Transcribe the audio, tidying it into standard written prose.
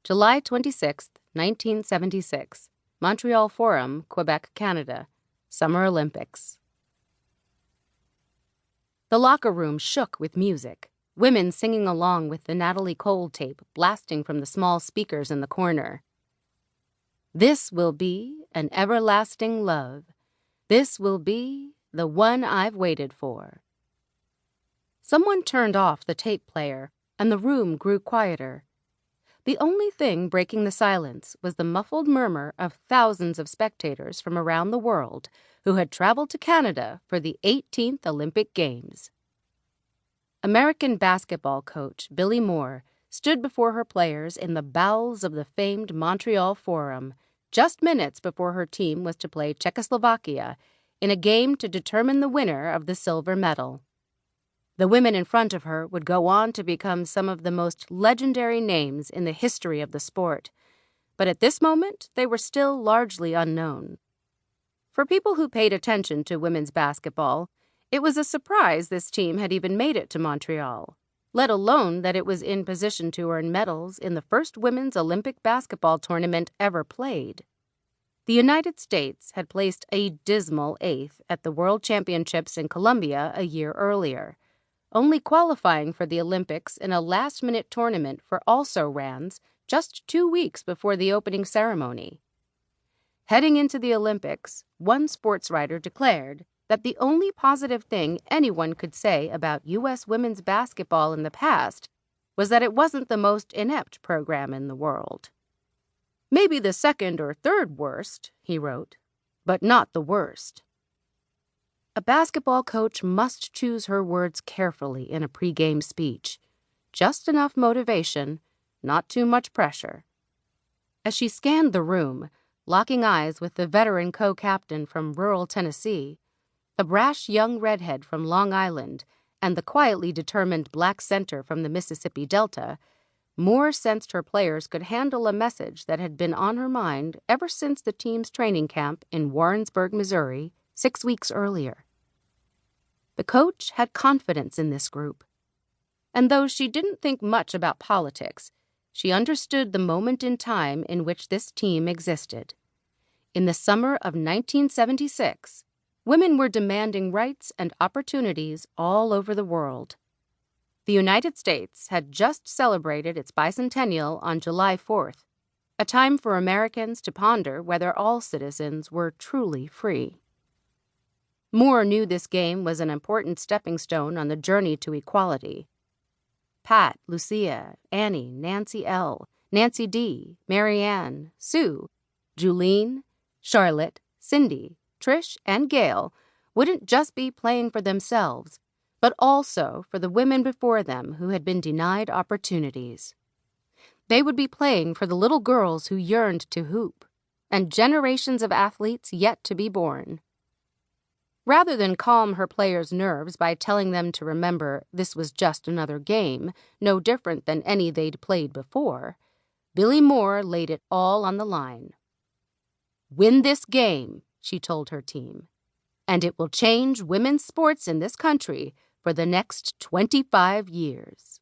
July 26, 1976. Montreal Forum, Quebec, Canada. Summer Olympics. The locker room shook with music, women singing along with the Natalie Cole tape blasting from the small speakers in the corner. This will be an everlasting love. This will be the one I've waited for. Someone turned off the tape player, and the room grew quieter. The only thing breaking the silence was the muffled murmur of thousands of spectators from around the world who had traveled to Canada for the 18th Olympic Games. American basketball coach Billy Moore stood before her players in the bowels of the famed Montreal Forum just minutes before her team was to play Czechoslovakia in a game to determine the winner of the silver medal. The women in front of her would go on to become some of the most legendary names in the history of the sport, but at this moment they were still largely unknown. For people who paid attention to women's basketball, it was a surprise this team had even made it to Montreal, let alone that it was in position to earn medals in the first women's Olympic basketball tournament ever played. The United States had placed a dismal 8th at the World Championships in Colombia a year earlier, only qualifying for the Olympics in a last-minute tournament for also-rans just 2 weeks before the opening ceremony. Heading into the Olympics, one sports writer declared that the only positive thing anyone could say about U.S. women's basketball in the past was that it wasn't the most inept program in the world. Maybe the second or third worst, he wrote, but not the worst. A basketball coach must choose her words carefully in a pregame speech. Just enough motivation, not too much pressure. As she scanned the room, locking eyes with the veteran co-captain from rural Tennessee, the brash young redhead from Long Island, and the quietly determined black center from the Mississippi Delta, Moore sensed her players could handle a message that had been on her mind ever since the team's training camp in Warrensburg, Missouri, 6 weeks earlier. The coach had confidence in this group. And though she didn't think much about politics, she understood the moment in time in which this team existed. In the summer of 1976, women were demanding rights and opportunities all over the world. The United States had just celebrated its bicentennial on July 4th, a time for Americans to ponder whether all citizens were truly free. Moore knew this game was an important stepping stone on the journey to equality. Pat, Lucia, Annie, Nancy L., Nancy D., Marianne, Sue, Julene, Charlotte, Cindy, Trish, and Gail wouldn't just be playing for themselves, but also for the women before them who had been denied opportunities. They would be playing for the little girls who yearned to hoop, and generations of athletes yet to be born. Rather than calm her players' nerves by telling them to remember this was just another game, no different than any they'd played before, Billy Moore laid it all on the line. "Win this game," she told her team, "and it will change women's sports in this country for the next 25 years."